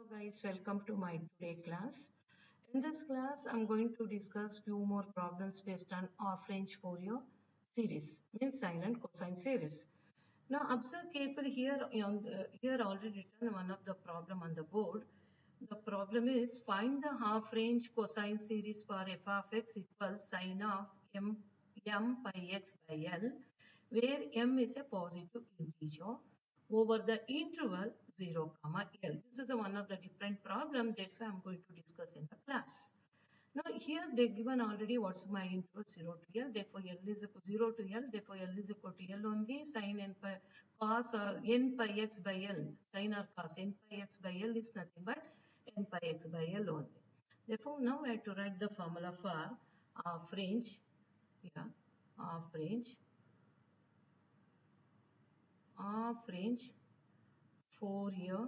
Guys, welcome to my today class. In this class, I'm going to discuss few more problems based on half-range Fourier series, means sine and cosine series. Now observe carefully here here already written one of the problem on the board. The problem is find the half-range cosine series for f of x equals sine of m pi x by l, where m is a positive integer over the interval 0, l. This is one of the different problem. That's why I'm going to discuss in the class. Now here they given already what's my interval 0 to L, therefore L is equal 0 to L, therefore L is equal to L only, sin n pi cos n pi x by L, sin or cos n pi x by L is nothing but n pi x by L only. Therefore now I have to write the formula for half range, yeah, half range, half range Fourier,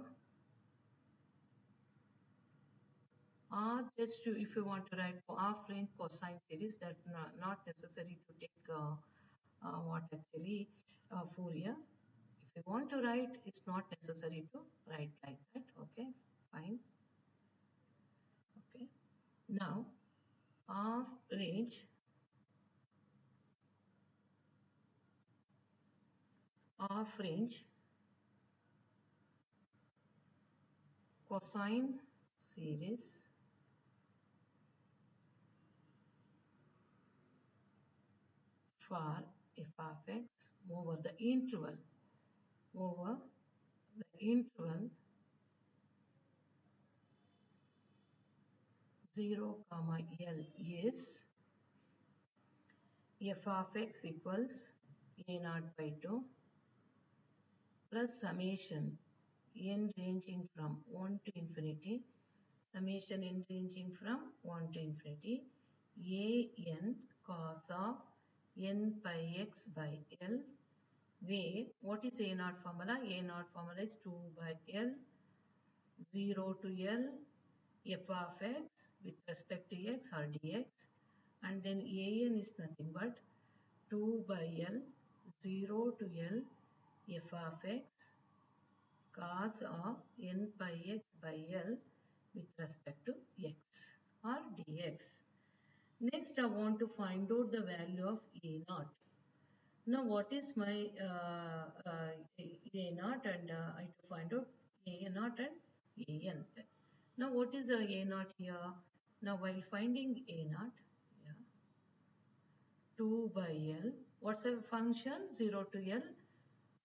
or just to, if you want to write half range cosine series, that not necessary to take what actually Fourier. If you want to write, it's not necessary to write like that. Okay, fine. Okay, now half range cosine series for f of x over the interval 0 comma L is f of x equals a naught by 2 plus summation n ranging from 1 to infinity, summation n ranging from 1 to infinity, a n cos of n pi x by L, where what is a naught formula? A naught formula is 2 by L, 0 to L, f of x with respect to x or dx, and then a n is nothing but 2 by L, 0 to L, f of x cos of n pi x by L with respect to x or dx. Next, I want to find out the value of a naught. Now, what is my a naught, and I have to find out a naught and a n. Now, what is a naught here? Now, while finding a naught, yeah, 2 by L, what's the function? 0 to L,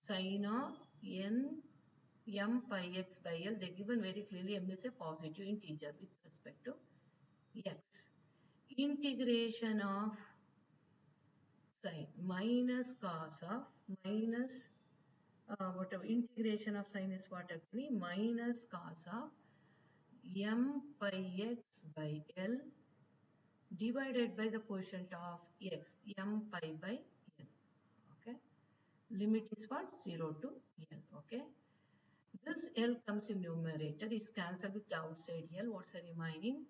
sine of n m pi x by L. They given very clearly m is a positive integer with respect to x. Integration of sine minus cos of minus whatever integration of sine is what actually minus cos of m pi x by L divided by the quotient of x m pi by L. Okay, limit is what? 0 to L. Okay, this L comes in numerator, is cancelled with the outside L. What's the remaining?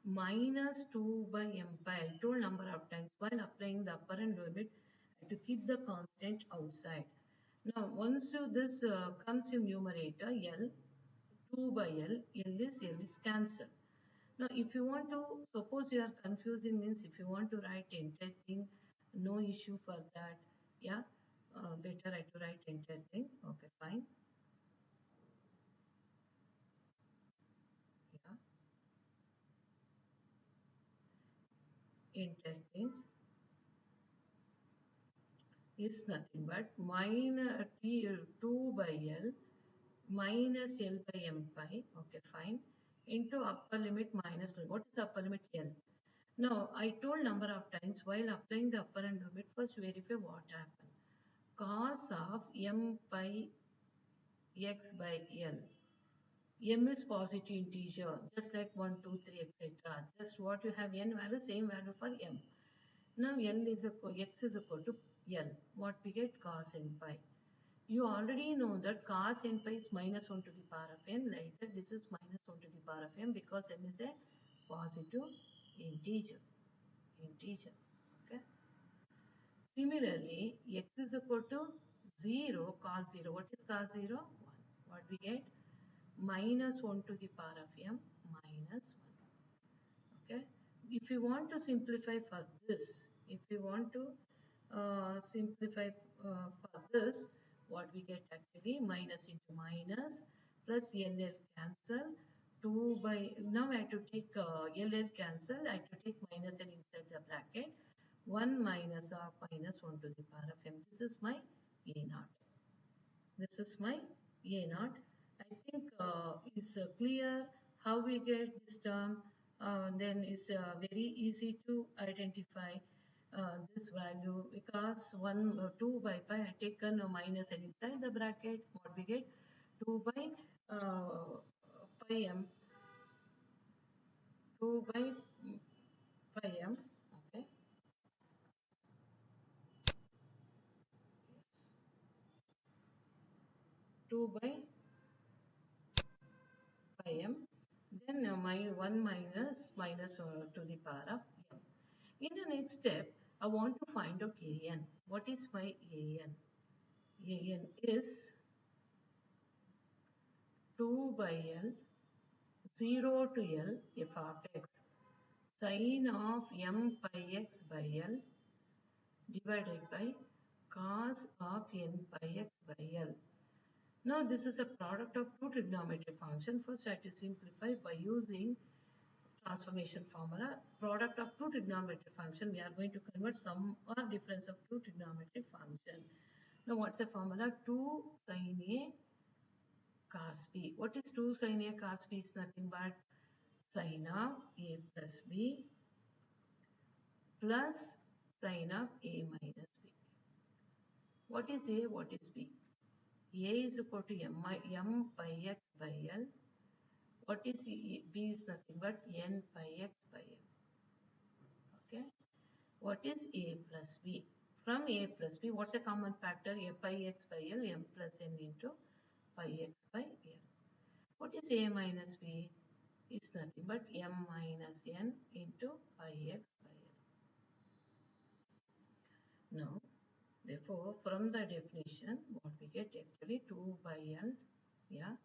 Minus 2 by m pi. I told number of times while applying the upper and limit to keep the constant outside. Now once this comes in numerator, L, 2 by L, L is cancelled. Now if you want to, suppose you are confusing, means if you want to write entire thing, no issue for that. Yeah, better I to write entire thing. Okay, fine. Yeah, entire thing is nothing but minus t 2 by L minus L by m pi, okay fine, into upper limit minus 1. What is upper limit? L. Now I told number of times while applying the upper and limit, first verify what happened. Cos of m pi x by L. M is positive integer, just like 1, 2, 3, etc. Just what you have n value, same value for m. Now L is equal, x is equal to L. What we get? Cos n pi. You already know that cos n pi is minus 1 to the power of n. Like that, this is minus 1 to the power of m because m is a positive integer. Okay. Similarly, x is equal to 0 cos 0. What is cos 0? 1. What we get? minus 1 to the power of m minus 1. Okay. If you want to simplify for this, if you want to simplify for this, what we get actually minus into minus plus LL cancel 2 by, now I have to take LL cancel, I have to take minus L inside the bracket, 1 minus of minus 1 to the power of m. This is my A naught. This is my A naught. I think it's clear how we get this term. Then it's very easy to identify this value because 2 by pi I taken a minus and inside the bracket what we get 2 by pi m, 2 by pi m. Okay. Yes. 2 by pi m. Then my 1 minus to the power of m. In the next step, I want to find out an. What is my an? An is 2 by L, 0 to L, f of x, sine of m pi x by L divided by cos of n pi x by L. Now this is a product of two trigonometric functions. First I have to simplify by using transformation formula. Product of two trigonometric function, we are going to convert sum or difference of two trigonometric function. Now what's the formula? 2 sin A cos B. What is 2 sin A cos B? Is nothing but sin of A plus B plus sin of A minus B. What is A? What is B? A is equal to m pi x by L. What is B? Is nothing but n pi x by L. Okay. What is A plus B? From A plus B, what's a common factor? A pi x by L, m plus n into pi x by L. What is A minus B? It's nothing but m minus n into pi x by L. Now, therefore, from the definition, what we get actually 2 by L, yeah,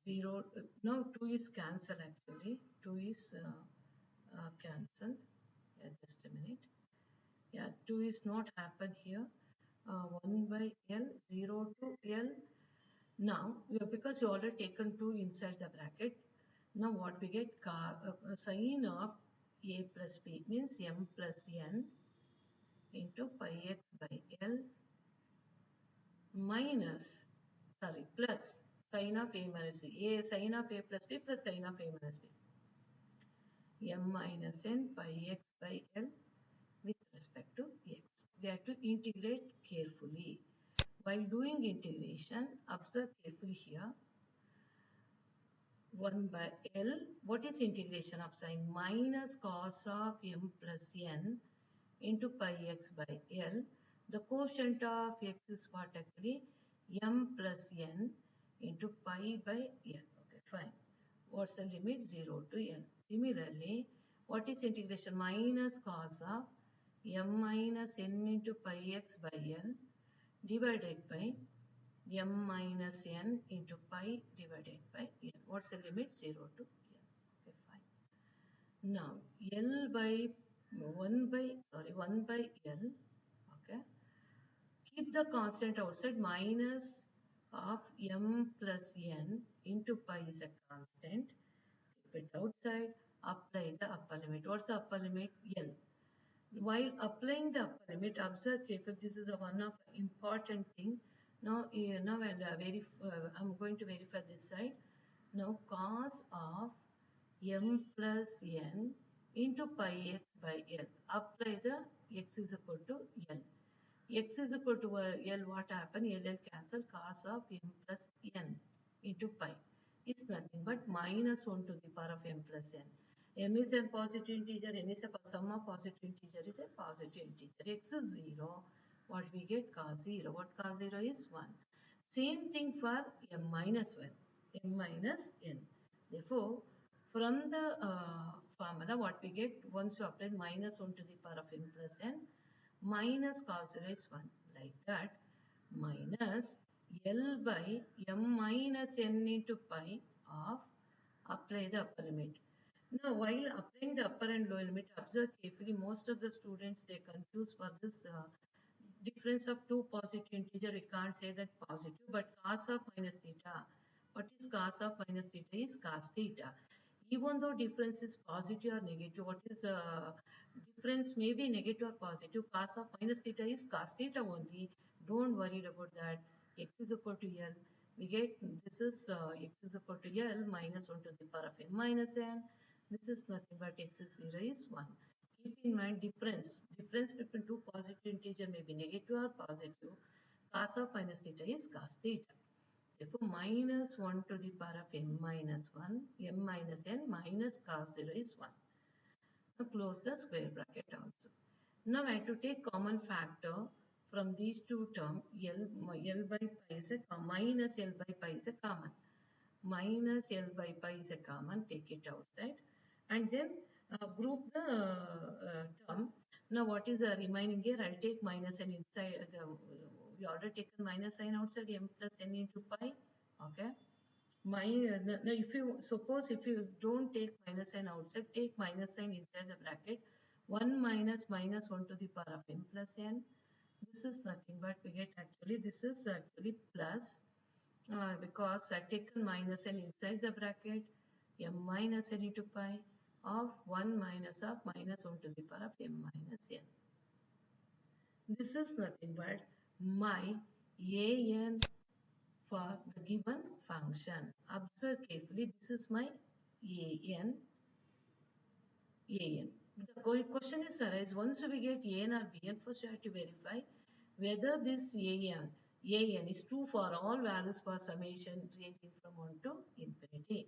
0, no, 2 is cancelled actually, 2 is cancelled, yeah, just a minute. Yeah, 2 is not happen here. 1 by L, 0 to L. Now, because you already taken 2 inside the bracket, now what we get? Sine of A plus B means m plus n into pi x by L minus, sorry, plus sine of A minus B. A sine of A plus B plus sine of A minus B. M minus n pi x by L with respect to x. We have to integrate carefully. While doing integration, observe carefully here. 1 by L, what is integration of sine? Minus cos of m plus n into pi x by L. The quotient of x is what actually? M plus n into pi by L. Okay, fine. What's the limit? 0 to L. Similarly, what is integration? Minus cos of m minus n into pi x by L divided by m minus n into pi divided by L. What's the limit? 0 to L. Okay, fine. Now, L by 1 by, sorry, 1 by L, okay. Keep the constant outside, minus of m plus n into pi is a constant. Keep it outside, apply the upper limit. What's the upper limit? L. While applying the upper limit, observe carefully, this is a one of important thing. Now, I'm going to verify this side. Now, cos of m plus n into pi x by L. Apply the x is equal to L. X is equal to L, what happened? L cancel, cos of m plus n into pi. It's nothing but minus 1 to the power of m plus n. M is a positive integer, n is a sum of positive integer is a positive integer. X is 0. What we get? Cos 0. What cos 0 is? 1. Same thing for m minus 1. M minus n. Therefore, from the formula, what we get? Once you apply minus 1 to the power of m plus n, minus cos 0 is 1. Like that, minus L by m minus n into pi of apply the upper limit. Now, while applying the upper and lower limit, observe carefully. Most of the students they confuse for this difference of two positive integer. We can't say that positive, but cos of minus theta. What is cos of minus theta? Is cos theta. Even though difference is positive or negative, what is difference may be negative or positive. Cos of minus theta is cos theta only. Don't worry about that. X is equal to L. We get this is x is equal to L minus 1 to the power of n minus n. This is nothing but x is 0 is 1. Keep in mind difference. Difference between two positive integer may be negative or positive. Cos of minus theta is cos theta. Therefore, minus 1 to the power of m minus 1, m minus n minus cos 0 is 1. Now close the square bracket also. Now I have to take common factor from these two terms. L by pi is a minus L by pi is a common. Minus L by pi is a common. Take it outside. And then group the term. Now what is the remaining here? I'll take minus n inside. We already taken minus sign outside m plus n into pi. Okay. Now if you suppose if you don't take minus sign outside, take minus sign inside the bracket. 1 minus minus 1 to the power of n plus n. This is nothing but we get actually this is actually plus because I taken minus n inside the bracket m minus n into pi of 1 minus of minus 1 to the power of m minus n. This is nothing but my an for the given function. Observe carefully. This is my an. an. The question is arise once we get an or bn, first you have to verify whether this an is true for all values for summation ranging from 1 to infinity.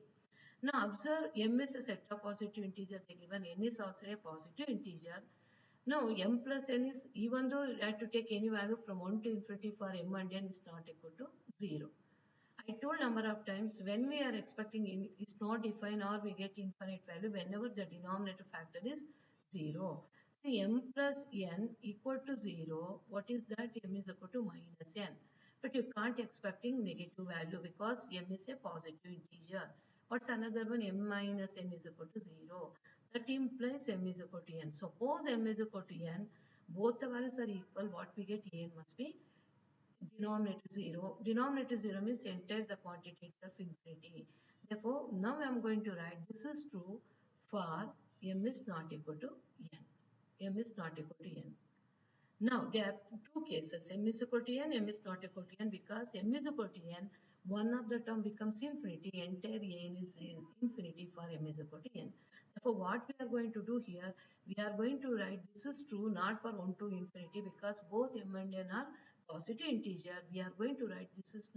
Now observe m is a set of positive integer they given, n is also a positive integer. Now m plus n is, even though you have to take any value from 1 to infinity for m and n is not equal to 0. I told number of times when we are expecting it's not defined or we get infinite value whenever the denominator factor is 0. See m plus n equal to 0. What is that? M is equal to minus n. But you can't expecting negative value because m is a positive integer. What's another one? M minus n is equal to 0. That implies m is equal to n. Suppose m is equal to n, both the values are equal. What we get n must be denominator 0. Denominator 0 means enter the quantity itself infinity. Therefore, now I am going to write this is true for m is not equal to n. m is not equal to n. Now, there are two cases, m is equal to n, m is not equal to n. Because m is equal to n, one of the term becomes infinity, entire n is infinity for m is equal to n. Therefore, what we are going to do here, we are going to write this is true not for 1 to infinity because both m and n are positive integer. We are going to write this is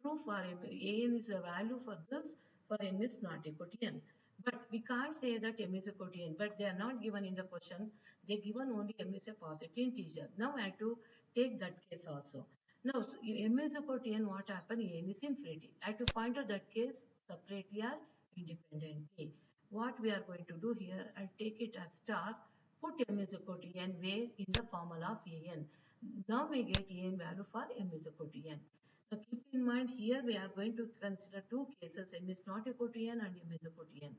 true for m, an is a value for this, for m is not equal to n. But we can't say that m is equal to n, but they are not given in the question. They given only m is a positive integer. Now I have to take that case also. Now so m is equal to n, what happen? N is infinity. I have to find out that case separately or independently. What we are going to do here, I'll take it as star, put m is equal to n where in the formula of an. Now we get an value for m is equal to n. Now keep in mind here we are going to consider two cases, m is not equal to n and m is equal to n.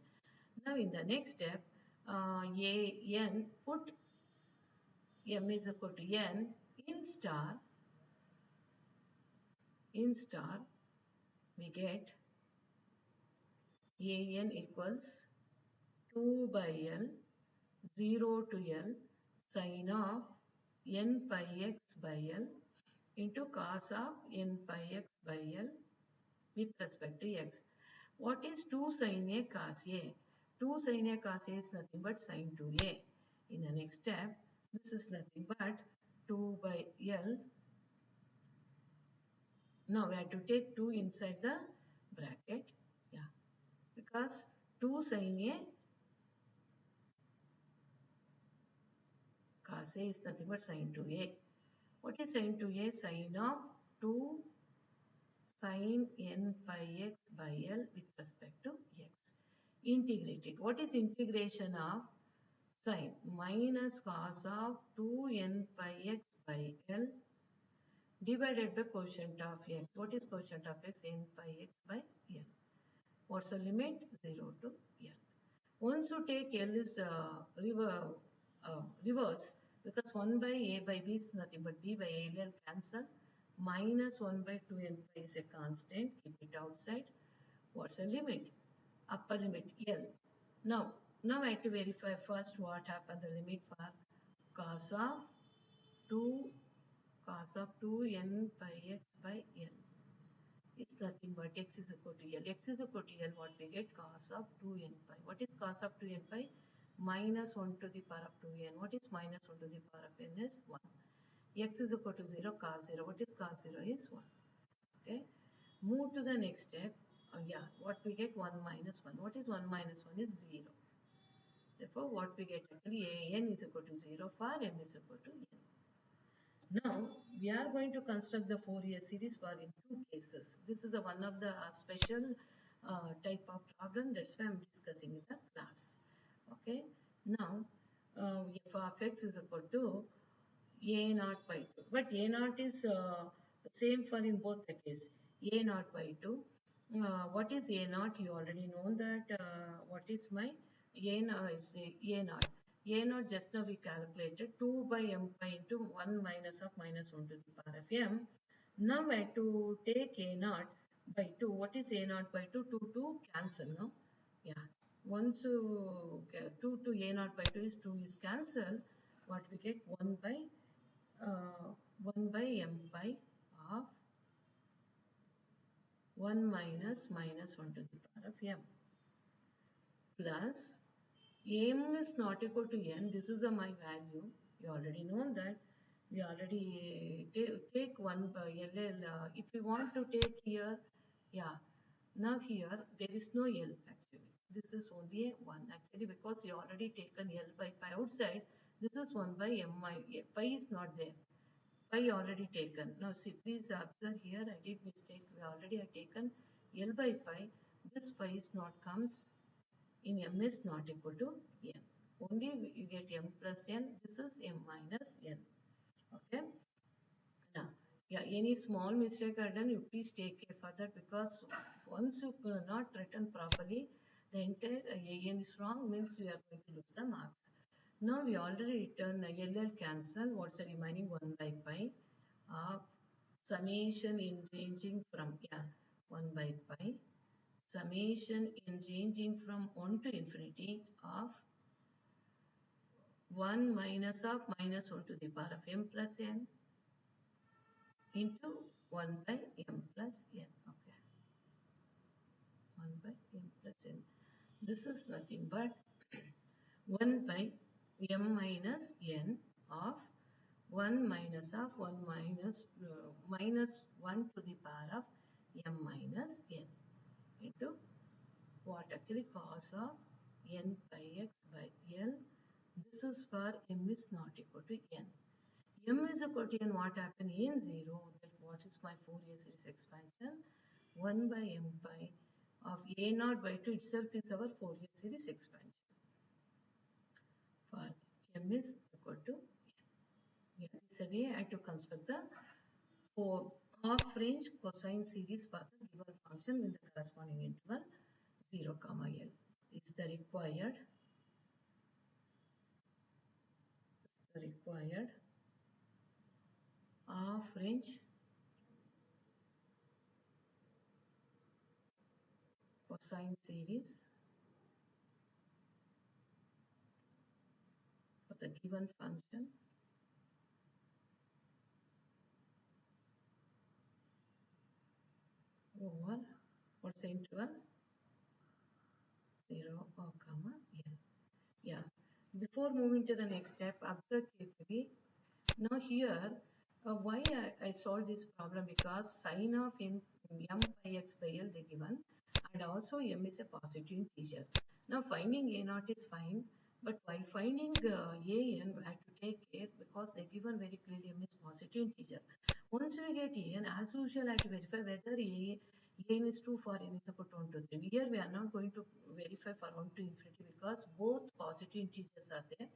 Now in the next step, n put m is equal to n in star we get an equals 2 by L 0 to L sin of n pi x by L into cos of n pi x by L with respect to x. What is 2 sin A cos A? 2 sin A cos A is nothing but sin 2A. In the next step, this is nothing but 2 by L. Now we have to take 2 inside the bracket. Yeah, because 2 sin A cos A is nothing but sin 2A. What is sin 2A? Sin of 2 sin n pi x by L with respect to x. Integrated. What is integration of sin minus cos of 2 n pi x by L divided by quotient of x. What is quotient of x? N pi x by L. What's the limit? 0 to L. Once you take L is reverse, because 1 by A by B is nothing but B by L cancel. Minus 1 by 2 n pi is a constant. Keep it outside. What's the limit? Upper limit L. Now I have to verify first what happened. The limit for cos of 2 n pi x by L. It's nothing but x is equal to L. X is equal to L, what we get? Cos of 2n pi. What is cos of 2n pi? Minus 1 to the power of 2n. What is minus 1 to the power of n is 1. X is equal to 0, cos 0. What is cos 0 is 1. Okay. Move to the next step. What we get? 1 minus 1. What is 1 minus 1 is 0. Therefore, what we get actually n is equal to 0 for m is equal to n. Now, we are going to construct the Fourier series for in two cases. This is one of the special type of problem. That's why I'm discussing in the class. Okay. Now, f of x is equal to a naught by 2. But a naught is same for in both the case. A naught by 2. What is a naught? You already know that. What is my a naught? Is a naught. A naught just now we calculated 2 by m pi into 1 minus of minus 1 to the power of m. Now I have to take a naught by 2. What is a naught by 2? 2 to cancel, no? Yeah. Once 2 to a naught by 2 is cancel. What we get? 1 by m pi of 1 minus minus 1 to the power of m plus m is not equal to n. This is my value. You already know that. We already take 1 by LL. If we want to take here, yeah. Now here there is no L actually. This is only a 1 actually, because you already taken L by pi outside. This is 1 by m. Pi is not there. Pi already taken. Now see, please observe here. I did mistake. We already have taken L by pi. This pi is not comes in m is not equal to n. Only you get m plus n. This is m minus n. Okay. Now, any small mistake are done, you please take care for that, because once you not written properly, the entire an is wrong, means we are going to lose the marks. Now we already written LL cancel. What's the remaining? 1 by pi of summation in ranging from 1 by pi summation in ranging from 1 to infinity of 1 minus of minus 1 to the power of m plus n into 1 by m plus n. Okay. 1 by m plus n. This is nothing but 1 by m minus n of 1 minus of 1 minus minus 1 to the power of m minus n into what actually cos of n pi x by L. This is for m is not equal to n. M is equal to n, what happened in 0? That what is my Fourier series expansion? 1 by m pi of a naught by 2 itself is our Fourier series expansion. For m is equal to n. Yeah, this is a way I have to construct the half-range cosine series for the given function in the corresponding interval 0, L. Is the required half-range cosine series for the given function over what's the interval? 0, L. Yeah. Before moving to the next step, observe carefully. Now here, why I solved this problem? Because sine of m pi x by L they given, and also m is a positive integer. Now finding a naught is fine, but while finding a n, I have to take care, because they given very clearly m is positive integer. Once we get a n, as usual, I have to verify whether n is 2 for n is equal to 1 to 3. Here we are not going to verify for 1 to infinity because both positive integers are there.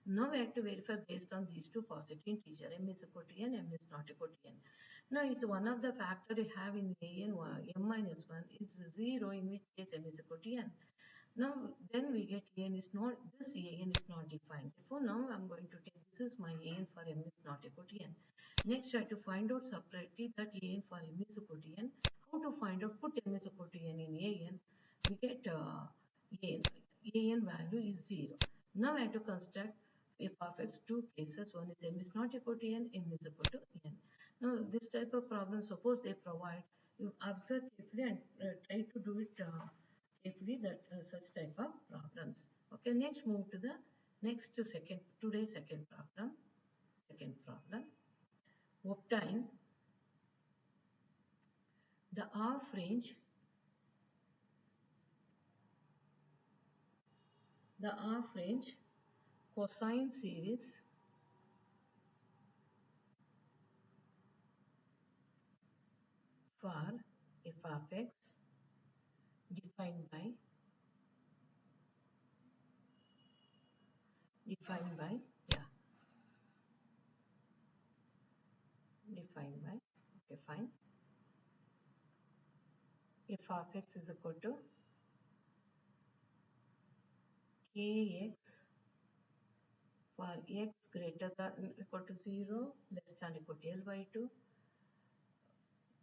Now we have to verify based on these two positive integers. M is equal to n, m is not equal to n. Now it's one of the factor we have in an m minus 1 is 0, in which case m is equal to n. Now then we get an is not, this an is not defined. Therefore now I'm going to take, this is my an for m is not equal to n. Next try to find out separately that an for m is equal to n. How to find out? Put m is equal to n in an. We get an value is 0. Now I have to construct f of x two cases. One is m is not equal to n, m is equal to n. Now this type of problem, suppose they provide, you observe carefully and try to do it carefully, that such type of problems. Okay, next move to the next second, today's second problem. Second problem. Obtain the half range, cosine series for f of x defined by yeah, defined by, okay, fine, f of x is equal to kx for x greater than equal to 0, less than equal to L by 2,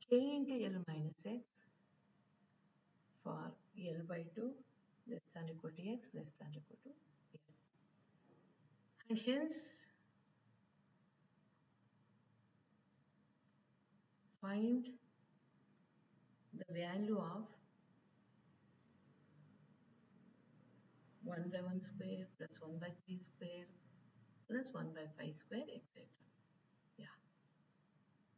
k into L minus x for L by 2, less than equal to x, less than equal to L. And hence find the value of 1 by 1 square plus 1 by 3 square plus 1 by 5 square, etc. Yeah,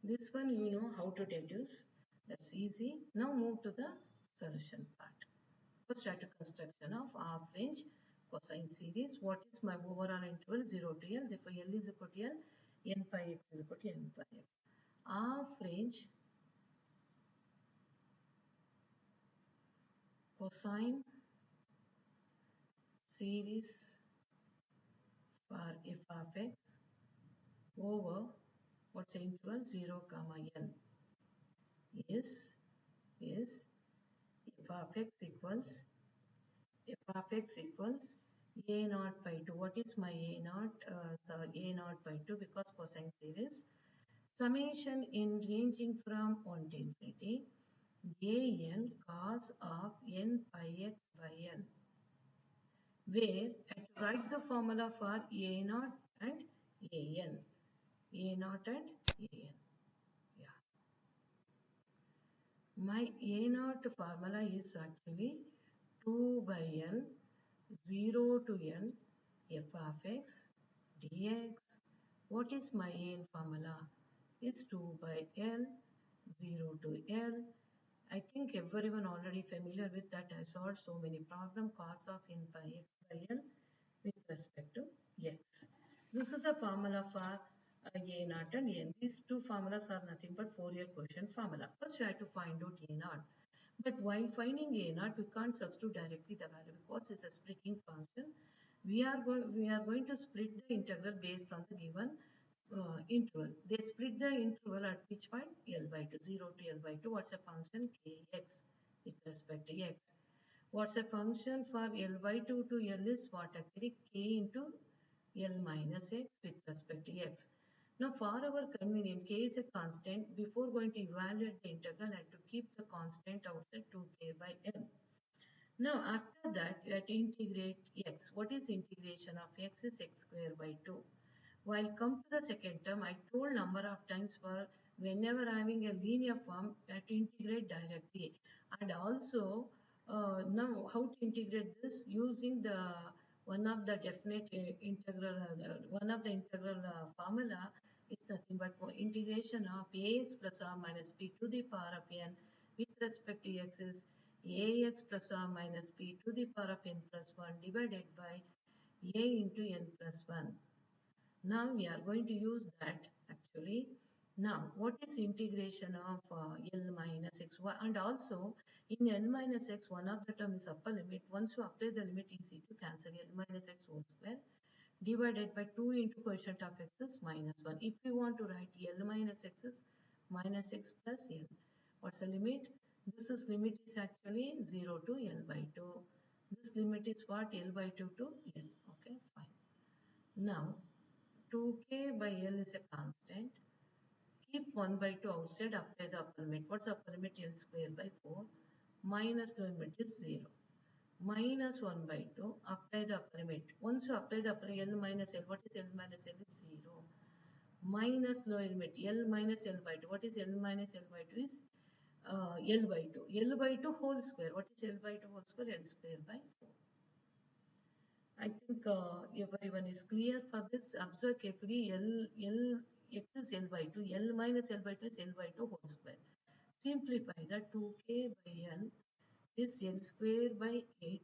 this one you know how to deduce. That's easy. Now move to the solution part. First try to construction of half range cosine series. What is my overall interval? 0 to L. Therefore L is equal to L, n pi x is equal to n pi x. Half range cosine series for f of x over, what's the interval? 0 comma n is f of x equals a naught by 2. What is my a naught? So a naught by 2, because cosine series summation in ranging from 1 to infinity a n cos of n pi x by n, where I write the formula for a naught and a n. A naught and a n. Yeah. My a naught formula is actually 2 by L 0 to L f of x dx. What is my n formula? Is 2 by L 0 to L. I think everyone already familiar with that. I solved so many problems. Cos of n by x by L with respect to x. This is a formula for a naught and n. These two formulas are nothing but Fourier quotient formula. First you have to find out a naught. But while finding a naught, we can't substitute directly the value because it's a splitting function. We are going to split the integral based on the given interval. They split the interval at which point? L by 2, 0 to L by 2. What's a function? Kx with respect to x. What's a function for L by 2 to L is what? Actually k into L minus x with respect to x. Now for our convenience, k is a constant. Before going to evaluate the integral, I have to keep the constant outside 2k by L. Now after that, you have to integrate x. What is integration of x? Is x square by 2. While come to the second term, I told number of times for whenever having a linear form, I have to integrate directly. And also, now how to integrate this? Using the one of the definite integral, one of the integral formula is nothing but integration of ax plus or minus p to the power of n with respect to x is ax plus or minus p to the power of n plus 1 divided by a into n plus 1. Now we are going to use that actually Now, what is integration of L minus x? And also, in L minus x, one of the term is upper limit. Once you apply the limit, easy to cancel L minus x whole square divided by 2 into quotient of x is minus 1. If we want to write L minus x is minus x plus L. What's the limit? This is limit is actually 0 to L by 2. This limit is what? L by 2 to L. Okay, fine. Now, 2k by L is a constant. Keep 1 by 2 outside, apply the upper limit. What's upper limit? L square by 4. Minus the limit is 0. Minus 1 by 2, apply the upper limit. Once you apply the upper L minus L, what is L minus L is 0. Minus lower limit, L minus L by 2. What is L minus L by 2 is L by 2. L by 2 whole square. What is L by 2 whole square? L square by 4. I think everyone is clear for this. Observe carefully. X is L by 2. L minus L by 2 is L by 2 whole square. Simplify that 2k by L is L square by 8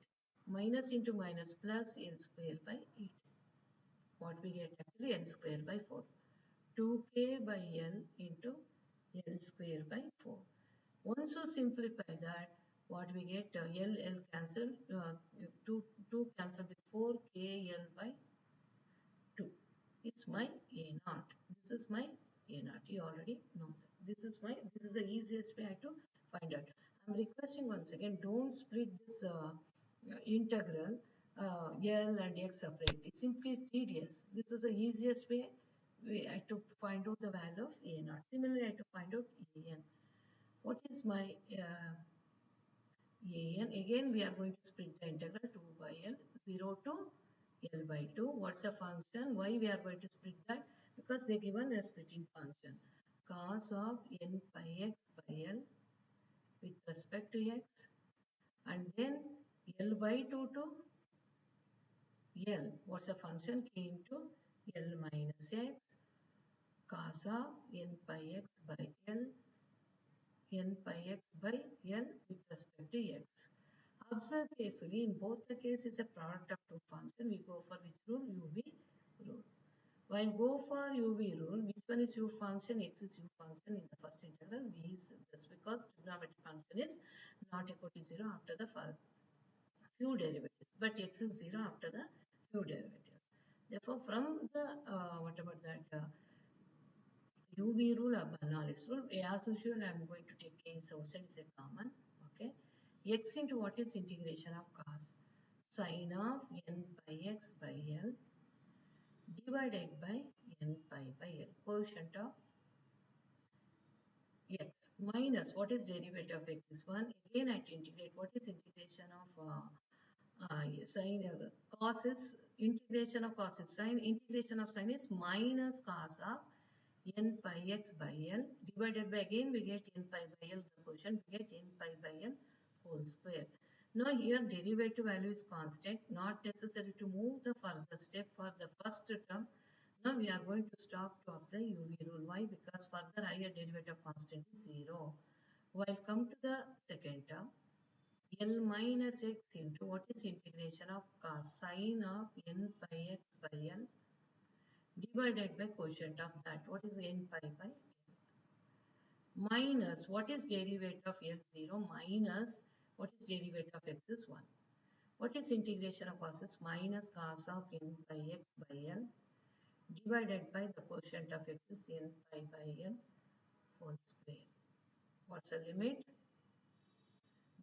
minus into minus plus L square by 8. What we get actually L square by 4. 2k by L into L square by 4. Once you simplify that, what we get L cancel, 2 cancel with 4, k L by 2. It's my A naught. This is my A naught. You already know that. This is the easiest way to find out. I'm requesting once again, don't split this integral L and X separate. It's simply tedious. This is the easiest way we have to find out the value of A naught. Similarly, I have to find out AN. What is my an? Again, we are going to split the integral 2 by L, 0 to L by 2. What's the function? Why we are going to split that? Because they given a splitting function. Cos of n pi x by L with respect to x, and then L by 2 to L. What's the function? K into L minus x cos of n pi x by L, n pi x by L with respect to x. Observe carefully, in both the cases it's a product of two functions. We go for which rule? UV rule. While go for UV rule, which one is U function? X is U function in the first integral. V is this because trigonometric function is not equal to 0 after the few derivatives. But X is 0 after the few derivatives. Therefore, from the, what about that? UV rule or Bernoulli's rule, as usual, I am going to take K's outside is a common. Okay. X into what is integration of cos? Sine of n pi x by L divided by n pi by L. Quotient of x minus what is derivative of x is 1. Again, I have to integrate. What is integration of sine? Cos is integration of cos is sine. Integration of sine is minus cos of n pi x by L divided by, again we get n pi by L, the quotient we get n pi by L whole square. Now here derivative value is constant, not necessary to move the further step for the first term. Now we are going to stop to apply UV rule. Why? Because further higher derivative constant is 0. While come to the second term, L minus x into what is integration of cos sine of n pi x by L divided by quotient of that. What is n pi by L? Minus what is derivative of L0 minus what is derivative of x is 1. What is integration of cos is minus cos of n pi x by L divided by the quotient of x is n pi by L whole square. What's the limit?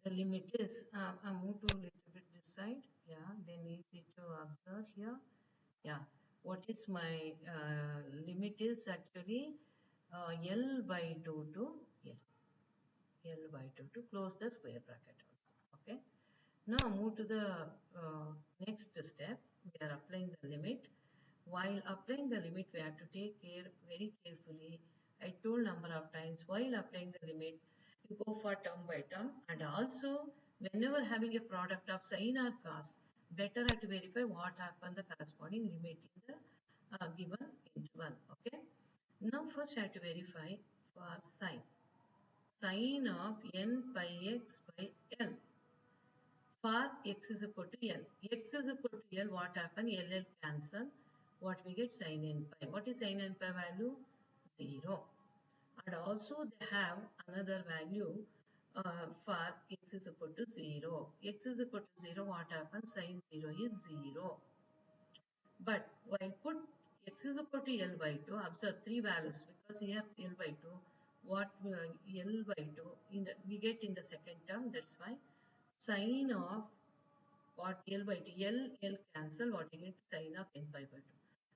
The limit is, I move to a little bit this side. Yeah, then easy to observe here. Yeah, what is my limit is actually L by 2 to L. L by 2 to close the square bracket also. Okay. Now move to the next step. We are applying the limit. While applying the limit, we have to take care very carefully. I told number of times while applying the limit, you go for term by term, and also whenever having a product of sine or cos, better to verify what happened the corresponding limit in the given interval. Okay. Now first I have to verify for sine. Sine of n pi x by L. For x is equal to L. X is equal to L, what happen? L cancel. What we get? Sin n pi. What is sin n pi value? 0. And also they have another value for x is equal to 0. X is equal to 0, what happens? Sin 0 is 0. But while put x is equal to L by 2, observe three values because here L by 2, what L by 2 we get in the second term, that's why sine of what L by 2, L cancel, what you get sine of n pi by 2.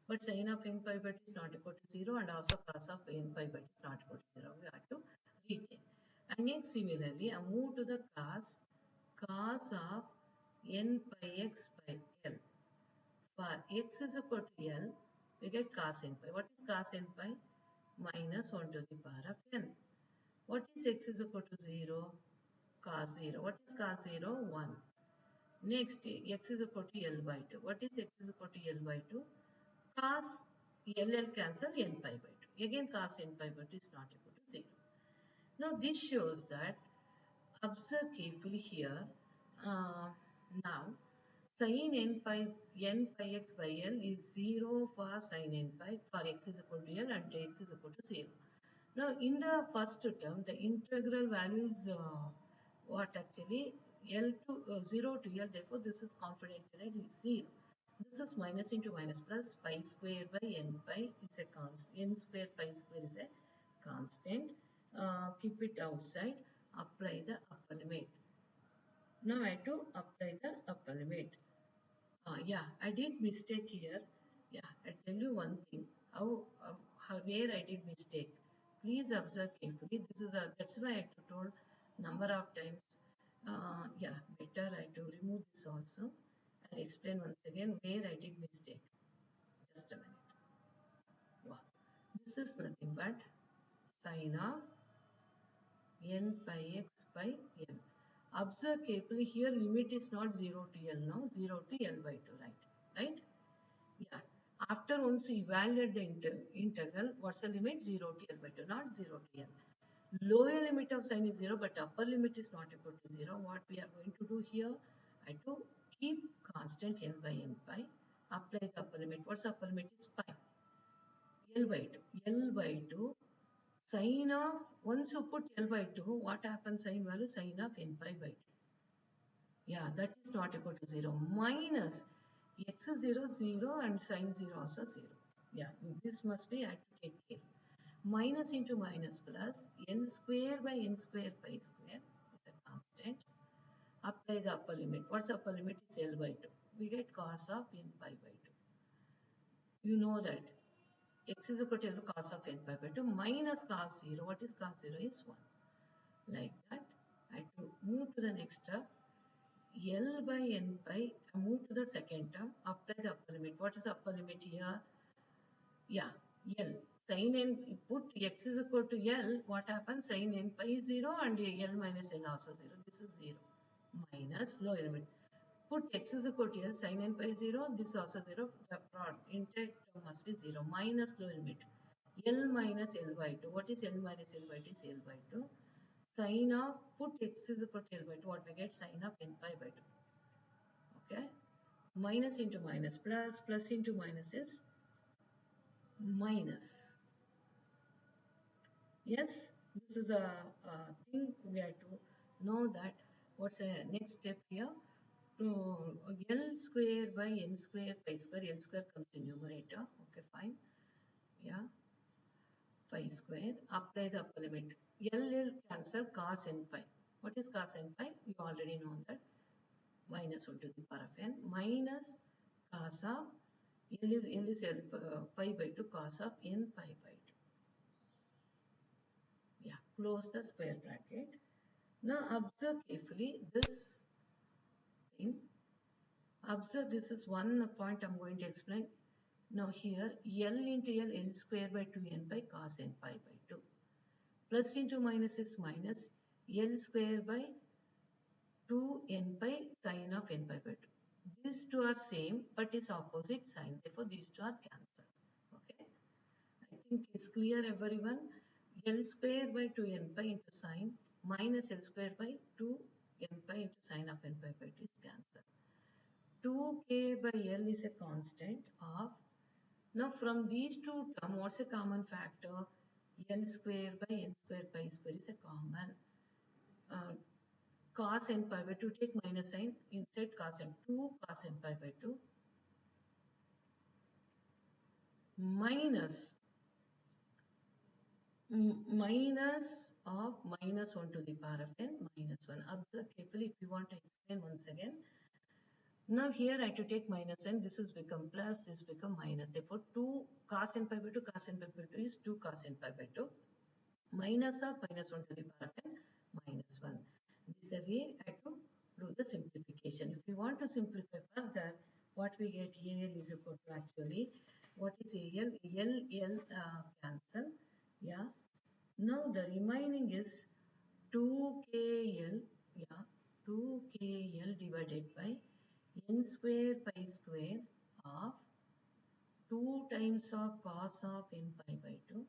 But sine of n pi by 2 is not equal to 0 and also cos of n pi by 2 is not equal to 0. We have to retain. And next similarly, I move to the cos of n pi x by L. For x is equal to L, we get cos n pi. What is cos n pi? Minus 1 to the power of n. What is x is equal to 0? Cos 0. What is cos 0? 1. Next, x is equal to L by 2. What is x is equal to L by 2? Cos L cancel n pi by 2. Again, cos n pi by 2 is not equal to 0. Now, this shows that, observe carefully here, uh, now, sin n pi x by L is 0 for sin n pi for x is equal to L and x is equal to 0. Now, in the first term, the integral value is what actually L to 0 to L. Therefore, this is confident interval is 0. This is minus into minus plus pi square by n pi is a constant. N square pi square is a constant. Keep it outside. Apply the upper limit. Now I have to apply the upper limit. Yeah, I did mistake here. Yeah, I tell you one thing. Where I did mistake. Please observe carefully. This is that's why I told number of times. Yeah, better I to remove this also. I'll explain once again where I did mistake. Just a minute. Wow. This is nothing but sine of n pi x by n. Observe carefully here limit is not 0 to L now, 0 to L by 2, right? Right? Yeah. After once you evaluate the integral, what's the limit? 0 to L by 2, not 0 to L. Lower limit of sine is 0, but upper limit is not equal to 0. What we are going to do here, I to keep constant n by n pi, apply the upper limit. What's the upper limit is pi. L by 2. L by 2, sine of, once you put L by 2, what happens sine value? Sine of n pi by 2. Yeah, that is not equal to 0. Minus x is 0, 0 and sine 0 also 0. Yeah, this must be, I have to take care. Minus into minus plus n square by n square pi square is a constant. Apply the upper limit. What's the upper limit? Is L by 2. We get cos of n pi by 2. You know that x is equal to cos of n pi by 2 minus cos 0. What is cos 0? Is 1. Like that, I have to move to the next step. L by n pi, I move to the second term, apply the upper limit. What is the upper limit here? Yeah, L. Sin n, put x is equal to L, what happens? Sin n pi is 0 and L minus L also 0. This is 0. Minus lower limit. Put x is equal to L, sin n pi is 0, this is also 0. The intake term must be 0. Minus lower limit. L minus L by 2. What is L minus L by 2? Is L by 2. Sine of, put x is equal to L by 2. What we get? Sine of n pi by 2. Okay, minus into minus plus, plus into minus is minus. Yes, this is a thing we have to know that. What's the next step here? To L square by n square pi square, L square comes in numerator. Okay, fine. Yeah, pi square. Apply the upper limit. L cancel cos n pi. What is cos n pi? You already know that. Minus 1 to the power of n minus cos of L is pi by 2 cos of n pi by 2. Yeah, close the square bracket. Now observe carefully this thing. Observe, this is one point I'm going to explain. Now here L into L square by 2n by cos n pi by 2. Plus into minus is minus L square by 2n pi sin of n pi by 2. These two are same but is opposite sign. Therefore, these two are cancelled. Okay. I think it's clear everyone. L square by 2n pi into sine minus L square by 2n pi into sine of n pi by 2 is cancelled. 2k by L is a constant of, now from these two terms, what's a common factor? L square by n square pi square is a common. Uh, cos n pi by 2, take minus sign instead, cos n 2 cos n pi by 2 minus minus of minus 1 to the power of n minus 1. Observe carefully if you want to explain once again. Now here I have to take minus n, this is become plus, this become minus. Therefore 2 cos n pi by 2 cos n pi by 2 is 2 cos n pi by 2 minus of minus 1 to the power of n minus 1. This is a way I have to do the simplification. If you want to simplify further, what we get AL is equal to actually, what is AL? L cancel. Yeah. Now the remaining is 2KL, yeah, 2KL divided by n square pi square of 2 times of cos of n pi by 2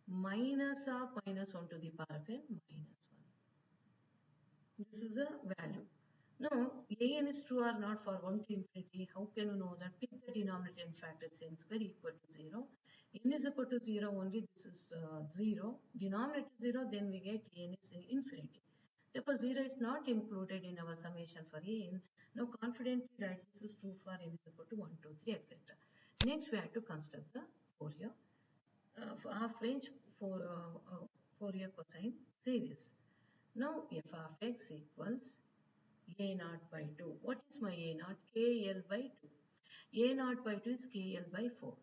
minus of minus 1 to the power of n minus 1. This is a value. Now, an is true or not for 1 to infinity. How can you know that? Pick the denominator and factors n square equal to 0. N is equal to 0 only. This is 0. Denominator 0, then we get n is infinity. Therefore, 0 is not included in our summation for an. Now, confidently write this is true for n is equal to 1, 2, 3, etc. Next, we have to construct the Fourier half range for Fourier cosine series. Now f of x equals a naught by 2. What is my a naught? KL by 2. A naught by 2 is KL by 4.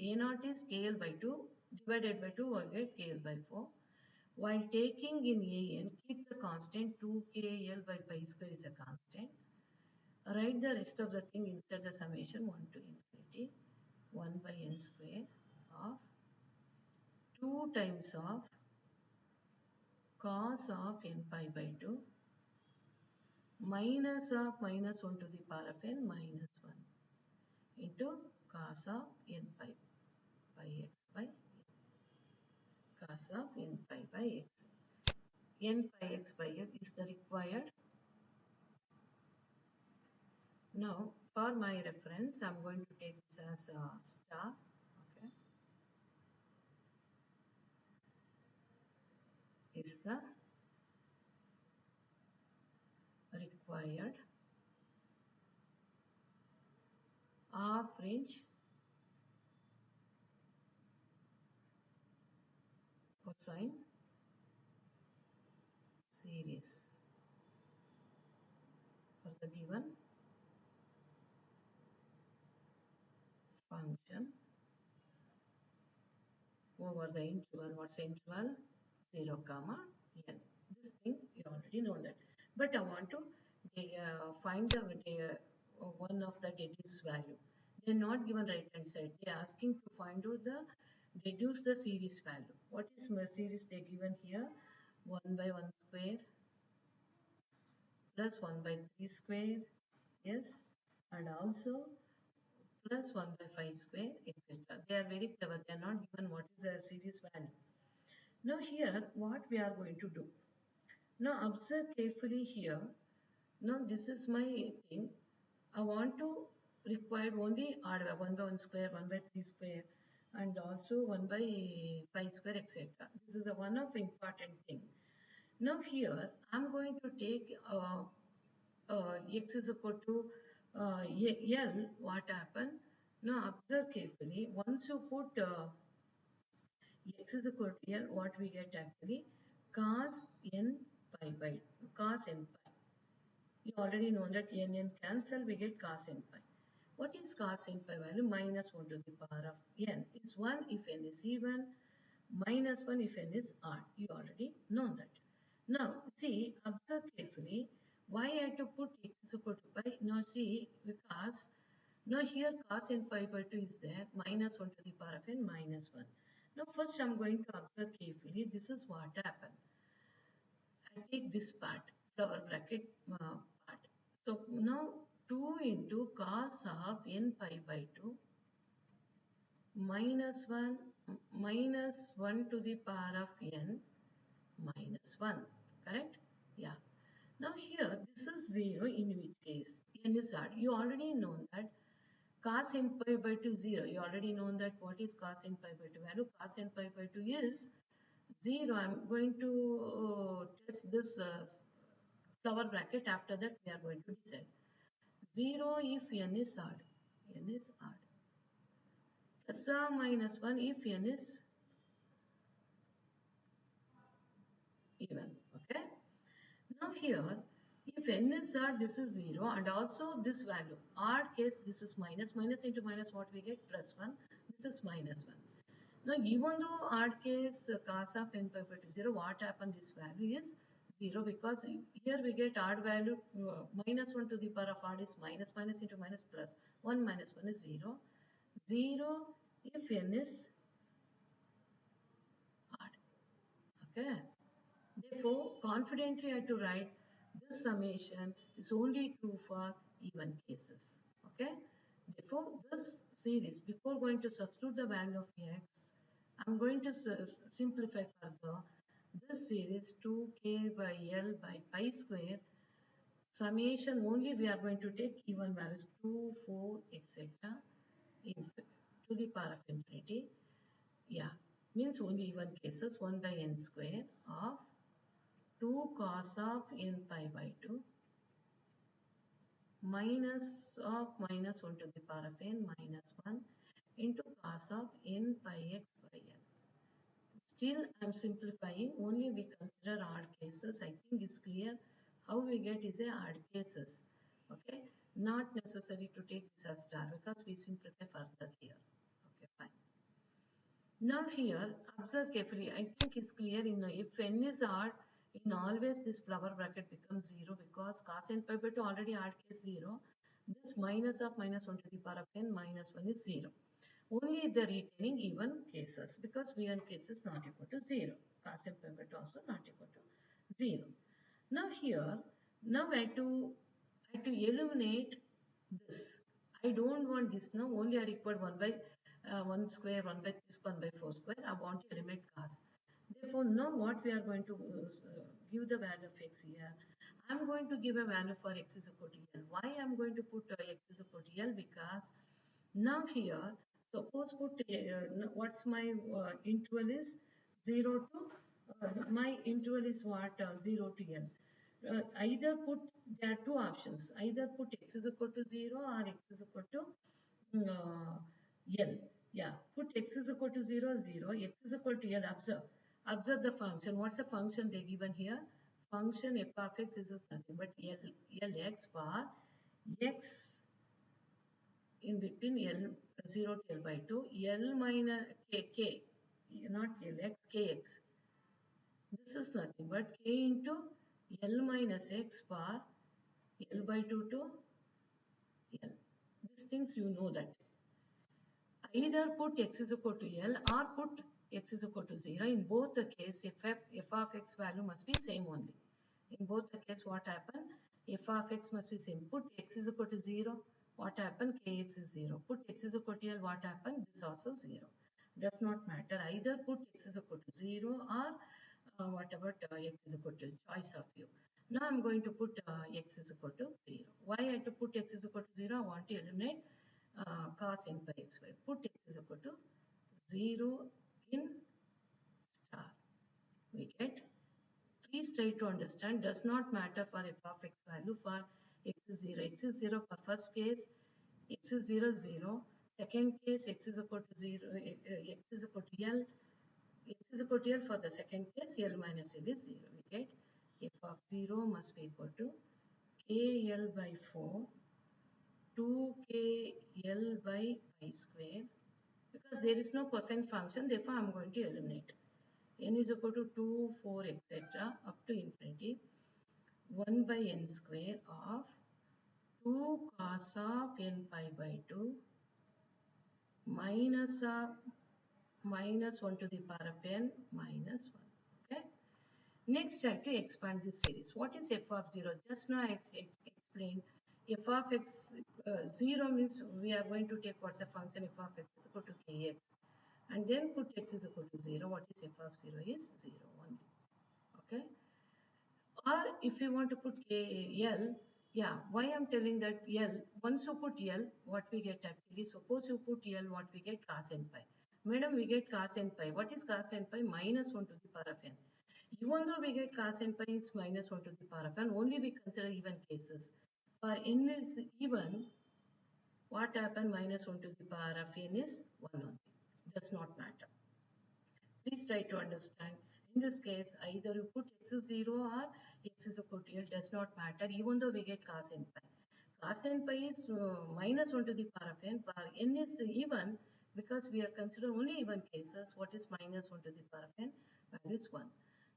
A naught is KL by 2 divided by 2 I get KL by 4. While taking in an, keep the constant 2KL by pi square is a constant. Write the rest of the thing inside the summation 1 to infinity 1 by n square of 2 times of cos of n pi by 2 minus of minus 1 to the power of n minus 1 into cos of n pi by x by cos of n pi by x. N pi x by x is the required. Now, for my reference, I'm going to take this as a star. Okay, is the required half range cosine series for the given function over the interval. What's the interval? 0 comma n. This thing you already know that, but I want to find the one of the deduced value. They're not given right hand side. They're asking to find out the deduce the series value. What is my series they given here? 1 by 1 square plus 1 by 3 square, yes, and also plus 1 by 5 square, etc. They are very clever. They are not given what is the series value. Now here what we are going to do. Now observe carefully here. Now this is my thing. I want to require only odd 1 by 1 square, 1 by 3 square, and also 1 by 5 square, etc. This is a one of important thing. Now here I'm going to take x is equal to L. What happened? Now observe carefully. Once you put x is equal to L, what we get actually? Cos n pi by cos n pi. You already know that n cancel, we get cos n pi. What is cos n pi value? Minus 1 to the power of n is 1 if n is even, minus 1 if n is odd. You already know that. Now, see, observe carefully. Why I have to put x is equal to pi? Now, see, because now here cos n pi by 2 is there, minus 1 to the power of n minus 1. Now, first I'm going to observe carefully. This is what happened. I take this part, flower bracket part. So now 2 into cos of n pi by 2 minus 1 minus 1 to the power of n minus 1. Correct? Yeah. Now here this is 0 in which case n is odd. You already know that Cos n pi by 2 0. You already know that what is cos n pi by 2 value. Cos n pi by 2 is 0. I'm going to test this flower bracket. After that, we are going to decide. 0 if n is odd. N is odd. Plus or minus 1 if n is even. Okay. Now here, if n is odd, this is 0 and also this value. Odd case, this is minus. Minus into minus, what we get? Plus 1. This is minus 1. Now, even though odd case cos of n pi by 2 0, what happened? This value is 0 because here we get odd value minus 1 to the power of odd is minus. Minus into minus plus 1 minus 1 is 0. 0 if n is odd. Okay. Therefore, confidently I have to write this summation is only true for even cases. Okay. Therefore, this series, before going to substitute the value of x, I'm going to simplify further. This series 2k by L by pi square summation only we are going to take even values 2, 4, etc. to the power of infinity. Yeah, means only even cases 1 by n square of 2 cos of n pi by 2 minus of minus 1 to the power of n minus 1 into cos of n pi x by n. Still, I am simplifying. Only we consider odd cases. I think it's clear. How we get is a odd cases. Okay. Not necessary to take this as star because we simplify further here. Okay, fine. Now here, observe carefully. I think it's clear in if n is odd, in always this flower bracket becomes 0 because cos n pi by 2 already odd case 0. This minus of minus 1 to the power of n minus 1 is 0. Only the retaining even cases because even cases not equal to 0. Cos n pi by 2 also not equal to 0. Now here, now I have to eliminate this. I don't want this now. Only I require 1 by 1 square, 1 by 6, 1 by 4 square. I want to eliminate cos. Therefore, now what we are going to give the value of x here. I am going to give a value for x is equal to L. Why I am going to put x is equal to L? Because now here, suppose put what's my interval is 0 to my interval is what 0 to L. Either put there are two options. Either put x is equal to 0 or x is equal to L. Yeah, put x is equal to 0, 0. X is equal to L. Observe the function. What's the function they given here? Function f of x is nothing but Lx for x in between L 0 to L by 2, L minus k, not Lx, kx. This is nothing but k into L minus x for L by 2 to L. These things you know that. Either put x is equal to L or put x is equal to 0. In both the case, f of x value must be same only. In both the case, what happen? F of x must be same. Put x is equal to 0. What happen? Kx is 0. Put x is equal to L. What happen? This also 0. Does not matter. Either put x is equal to 0 or whatever x is equal to choice of you. Now I'm going to put x is equal to 0. Why I have to put x is equal to 0? I want to eliminate cos n by x square. Put x is equal to 0 in star. We get. Please try to understand. Does not matter for f of x value for x is 0. X is 0 for first case. X is 0, 0. Second case, x is equal to 0. X is equal to L. X is equal to L for the second case. L minus L is 0. We get f of 0 must be equal to KL by 4 2KL by pi square because there is no cosine function, therefore I am going to eliminate. N is equal to 2, 4, etc. up to infinity. 1 by n square of 2 cos of n pi by 2 minus of minus 1 to the power of n minus 1. Okay. Next, I have to expand this series. What is f of 0? Just now I explained f of x 0 means we are going to take what's a function f of x is equal to kx and then put x is equal to 0. What is f of 0 is 0 only. Okay. Or if you want to put L, Yeah, why I'm telling that L, once you put L, what we get actually, suppose you put L, what we get cos n pi. Madam, we get cos n pi. What is cos n pi? Minus 1 to the power of n. Even though we get cos n pi is minus 1 to the power of n, only we consider even cases. For n is even, what happened? Minus 1 to the power of n is 1 only. Does not matter. Please try to understand. In this case, either you put x is 0 or x is equal to L, does not matter, even though we get cos n pi. Cos n pi is minus 1 to the power of n. For n is even, because we are considering only even cases. What is minus 1 to the power of n? Value is 1.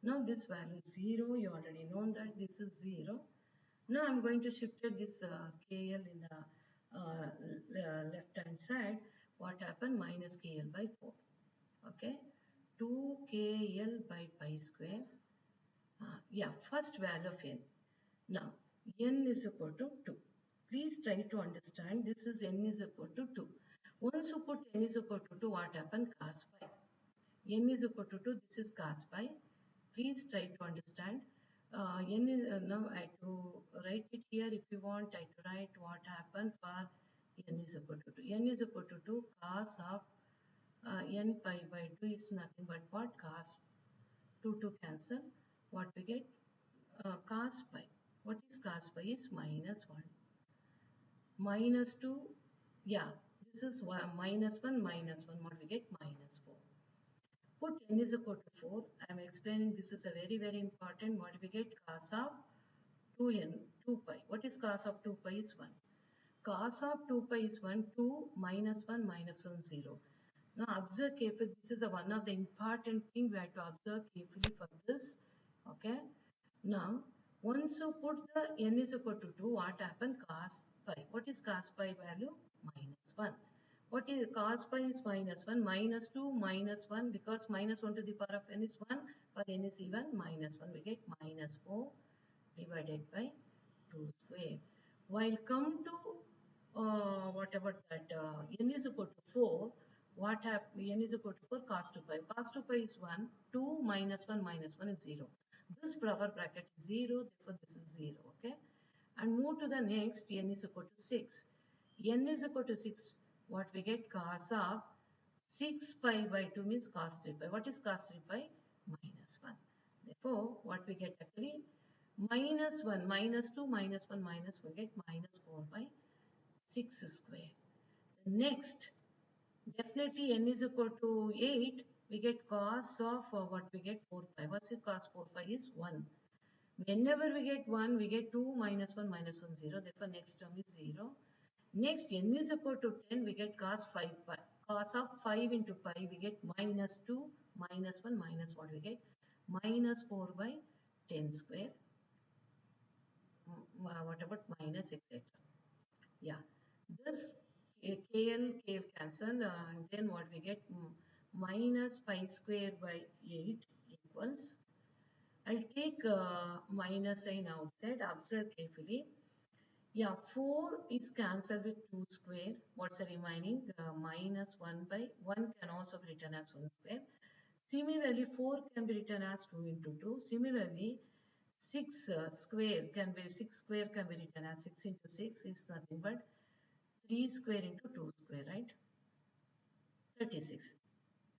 Now this value is 0. You already know that this is 0. Now I'm going to shift this KL in the left hand side. What happened? Minus KL by 4. Okay. 2KL by pi square. Yeah, first value of n. Now, n is equal to 2. Please try to understand this is n is equal to 2. Once you put n is equal to 2, what happened? Cos pi. N is equal to 2, this is cos pi. Please try to understand. N is, now I have to write it here. If you want, I to write what happened for n is equal to 2. N is equal to 2 cos of n pi by 2 is nothing but what? Cos 2 to cancel. What we get? Cos pi. What is cos pi? Is minus 1. Minus 2. Yeah, this is minus 1, minus 1. What we get? Minus 4. Put n is equal to 4. I am explaining this is a very, very important. What we get? Cos of 2n, 2 pi. What is cos of 2 pi? Is 1. Cos of 2 pi is 1, 2 minus 1 minus 1, 0. Now observe carefully. This is one of the important thing we have to observe carefully for this. Okay. Now, once you put the n is equal to 2, what happened? Cos pi. What is cos pi value? Minus 1. What is cos pi is minus 1, minus 2, minus 1, because minus 1 to the power of n is 1, for n is even, minus 1, we get minus 4 divided by 2 square. While come to whatever that n is equal to 4, what happens? N is equal to 4 cos 2 pi. Cos 2 pi is 1, 2 minus 1 minus 1 is 0. This proper bracket is 0, therefore this is 0. Okay. And move to the next, n is equal to 6. N is equal to 6, what we get? Cos of 6 pi by 2 means cos 3 pi. What is cos 3 pi? Minus 1. Therefore, what we get actually? Minus 1, minus 2, minus 1, minus, we get minus 4 by 6 square. Next, definitely n is equal to 8. We get cos of what we get? 4 pi. What's it? Cos 4 pi is 1. Whenever we get 1, we get 2 minus 1 minus 1, 0. Therefore, next term is 0. Next, n is equal to 10. We get cos 5 pi. Cos of 5 into pi, we get minus 2 minus 1 minus 1. We get minus 4 by 10 square. What about minus etc. Yeah, this KL cancel, and then what we get? Minus pi square by 8 equals. I'll take minus sign outside. Observe carefully. Yeah, 4 is cancelled with 2 square. What's the remaining? Minus 1 by 1 can also be written as 1 square. Similarly, 4 can be written as 2 into 2. Similarly, 6 square can be 6 square can be written as 6 into 6 is nothing but 3 square into 2 square, right? 36.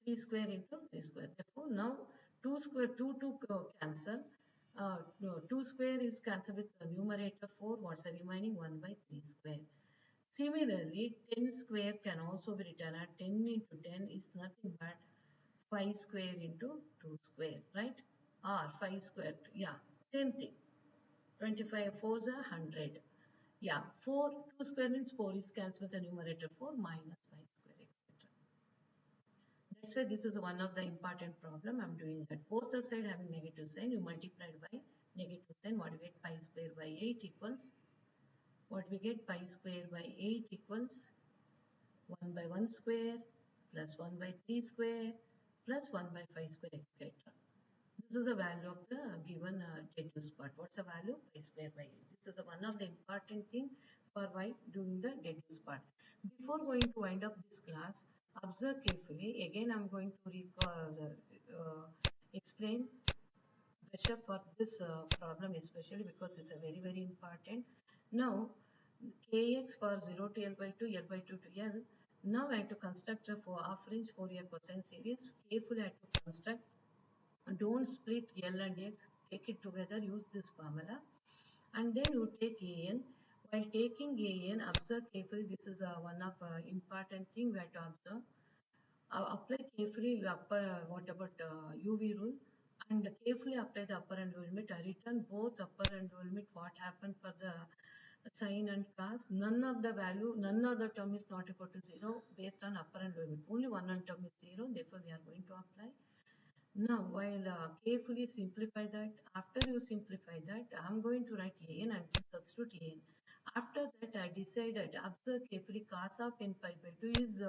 3 square into 3 square. Therefore, now 2 square, 2 to cancel. No, 2 square is cancelled with the numerator 4. What's the remaining? 1 by 3 square. Similarly, 10 square can also be written as 10 into 10 is nothing but 5 square into 2 square, right? Or 5 square, yeah, same thing. 25 4s are 100. Yeah, 4, 2 square means 4 is cancelled with the numerator 4 minus 5 square, etc. That's why this is one of the important problem. I'm doing that. Both the side having negative sign, you multiplied by negative sign. What we get? Pi square by 8 equals. What we get? Pi square by 8 equals 1 by 1 square plus 1 by 3 square plus 1 by 5 square, etc. This is the value of the given deduced part. What's the value? Pi square by 8. This is one of the important thing for why doing the deduced part. Before going to wind up this class, observe carefully. Again, I'm going to explain better for this problem, especially because it's a very, very important. Now, kx for 0 to L by 2, L by 2 to L. Now I have to construct a half-range Fourier cosine series. Carefully I have to construct. Don't split L and X. Take it together. Use this formula. And then you take AN. While taking AN, observe carefully. This is one of important thing we have to observe. Apply carefully upper, what about UV rule, and carefully apply the upper and lower limit. I return both upper and lower limit. What happened for the sine and cos? None of the value, none of the term is not equal to 0 based on upper and lower limit. Only one term is 0. Therefore, we are going to apply. Now, while carefully simplify that, after you simplify that, I'm going to write an and to substitute an. After that, I decided, observe carefully, cos of n pi by 2 is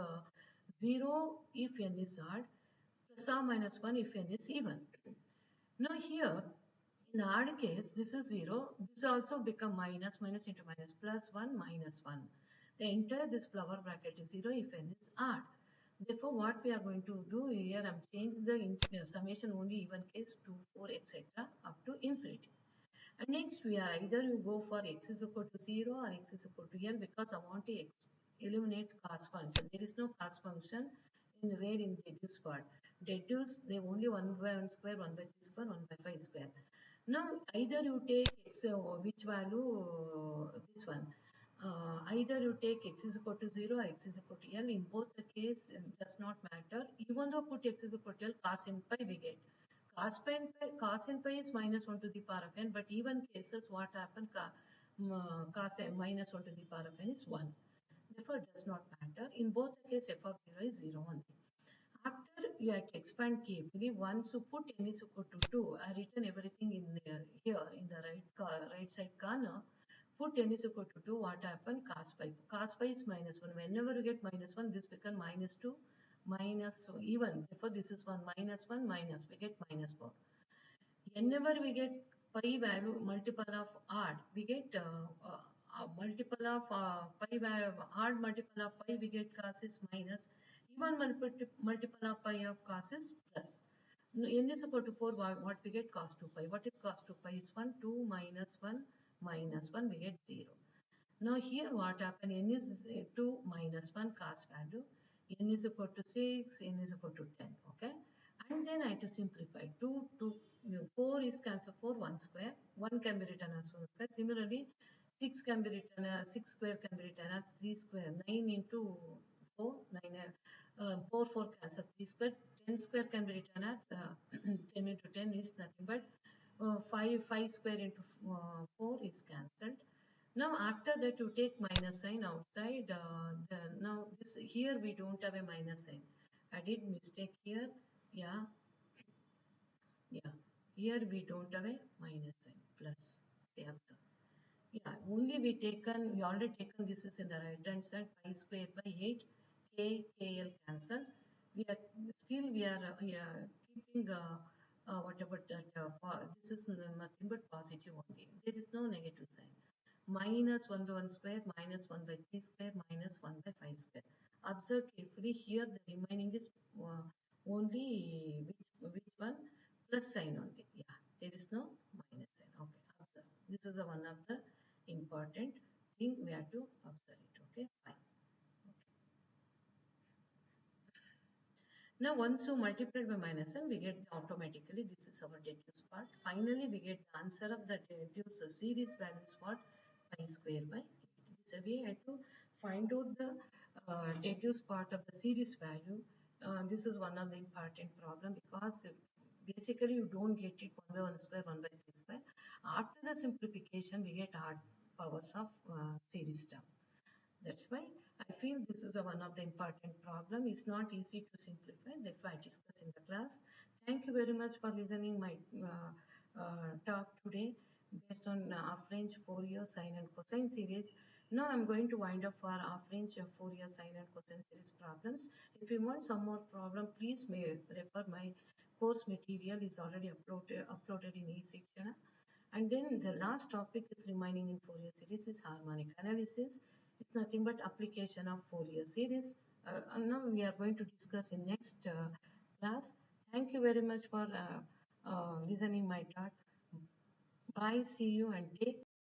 0 if n is odd, plus or minus 1 if n is even. Now here, in the odd case, this is 0. This also become minus, minus into minus, plus 1, minus 1. The entire this flower bracket is 0 if n is odd. Therefore, what we are going to do here, I'm changing the summation only even case 2, 4, etc. up to infinity. And next, we are either you go for x is equal to 0 or x is equal to n, because I want to eliminate cos function. There is no cos function in where in deduce part. Deduce, they only 1 by 1 square, 1 by 3 square, 1 by 5 square. Now, either you take x, which value, this one. Either you take x is equal to 0 or x is equal to L. In both the case, it does not matter. Even though put x is equal to L, cos n pi we get. Cos n pi is minus 1 to the power of n, but even cases what happen, cos n minus 1 to the power of n is 1. Therefore, it does not matter. In both the case, f of 0 is 0 only. After you have to expand carefully, once you put n is equal to 2, I written everything in there, here in the right side corner. Put n is equal to 2, what happened? Cos pi. Cos pi is minus 1. Whenever you get minus 1, this becomes minus 2, minus even. Therefore, this is 1, minus, we get minus 4. Whenever we get pi value multiple of odd, we get multiple of pi value, odd multiple of pi, we get cos is minus. Even multiple of pi of cos is plus. N is equal to 4, what we get? Cos 2 pi. What is cos 2 pi? Is 1, 2 minus 1 minus 1, we get 0. Now here what happened? N is 2 minus 1 cos value. N is equal to 6, n is equal to 10. Okay. And then I have to simplify. 4 is cancelled 4, 1 square. 1 can be written as 1 square. Similarly, 6 can be written as 6 square can be written as 3 square. 9 into 4, 9, 4, 4 cancel 3 square. 10 square can be written as 10 into 10 is nothing but 5 square into 4 is cancelled. Now after that you take minus sign outside. Now this here we don't have a minus sign. I did mistake here. Yeah, yeah. Here we don't have a minus sign. Plus. See, observe. Yeah, only we already taken this is in the right hand side, pi square by 8, kl cancel. We are still we are keeping what about that, this is nothing but positive only. There is no negative sign. Minus 1 by 1 square, minus 1 by 3 square, minus 1 by 5 square. Observe carefully here the remaining is only which one? Plus sign only. Yeah, there is no minus sign. Okay, observe. This is one of the important thing we have to observe it. Okay, fine. Okay. Now once you multiply by minus n, we get automatically, this is our deduce part. Finally, we get the answer of the deduce series values what? Pi square by 8. This way I have to find out the deduce part of the series value. This is one of the important problem, because basically you don't get it 1 by 1 square, 1 by 3 square. After the simplification, we get odd powers of series term. That's why I feel this is one of the important problem. It's not easy to simplify. Therefore, I discuss in the class. Thank you very much for listening my talk today based on half-range Fourier sine and cosine series. Now I'm going to wind up for half-range Fourier sine and cosine series problems. If you want some more problem, please may refer my course material is already uploaded in e-section. And then the last topic is remaining in Fourier series is harmonic analysis. It's nothing but application of Fourier series. And now we are going to discuss in next class. Thank you very much for listening my talk. Bye, see you and take